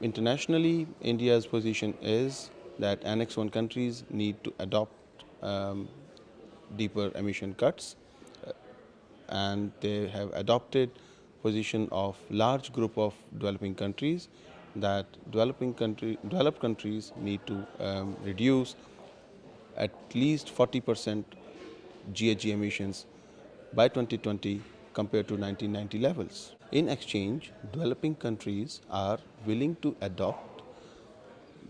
Internationally, India's position is that Annex 1 countries need to adopt deeper emission cuts, and they have adopted position of large group of developing countries that developed countries need to reduce at least 40% GHG emissions by 2020 compared to 1990 levels. In exchange, developing countries are willing to adopt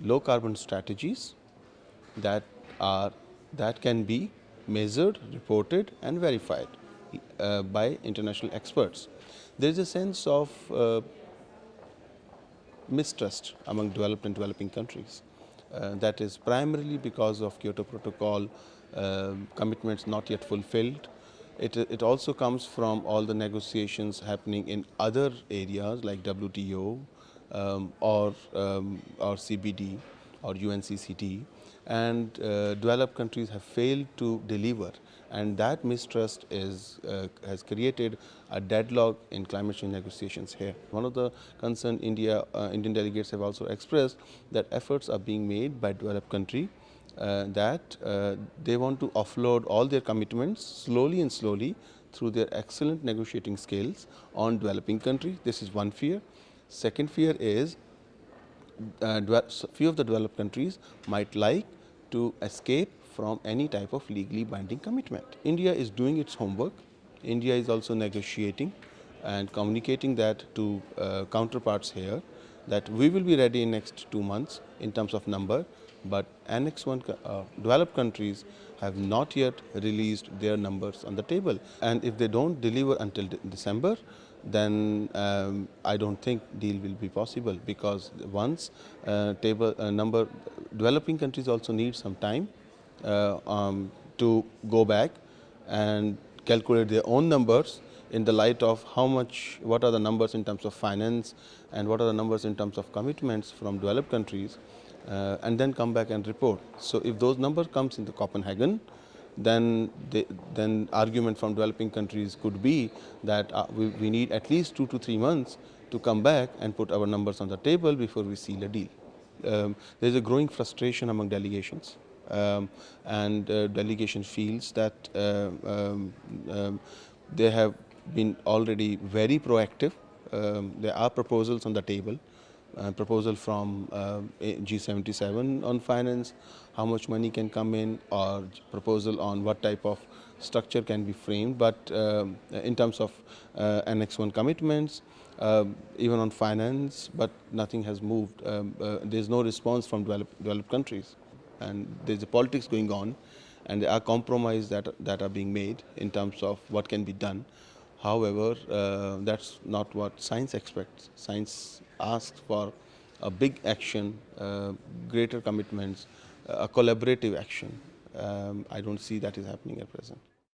low carbon strategies that are that can be measured, reported and verified by international experts. There is a sense of mistrust among developed and developing countries. That is primarily because of Kyoto Protocol commitments not yet fulfilled. It also comes from all the negotiations happening in other areas like WTO or CBD or UNCCT, and developed countries have failed to deliver, and that mistrust has created a deadlock in climate change negotiations here. One of the concerns Indian delegates have also expressed that efforts are being made by developed country that they want to offload all their commitments slowly through their excellent negotiating skills on developing countries. This is one fear. Second fear is few of the developed countries might like to escape from any type of legally binding commitment. India is doing its homework. India is also negotiating and communicating that to counterparts here that we will be ready in next 2 months in terms of number, but Annex 1 developed countries have not yet released their numbers on the table. And if they don't deliver until December, then I don't think deal will be possible, because once developing countries also need some time to go back and calculate their own numbers in the light of what are the numbers in terms of finance and what are the numbers in terms of commitments from developed countries, and then come back and report. So if those numbers comes in the Copenhagen, then argument from developing countries could be that we need at least 2 to 3 months to come back and put our numbers on the table before we seal a deal. There is a growing frustration among delegations, and delegation feels that they have been already very proactive. There are proposals on the table. Proposal from G77 on finance, how much money can come in, or proposal on what type of structure can be framed. But in terms of Annex 1 commitments, even on finance, but nothing has moved. There is no response from developed countries, and there is a politics going on, and there are compromises that are being made in terms of what can be done. However, that's not what science expects. Science asks for a big action, greater commitments, a collaborative action. I don't see that is happening at present.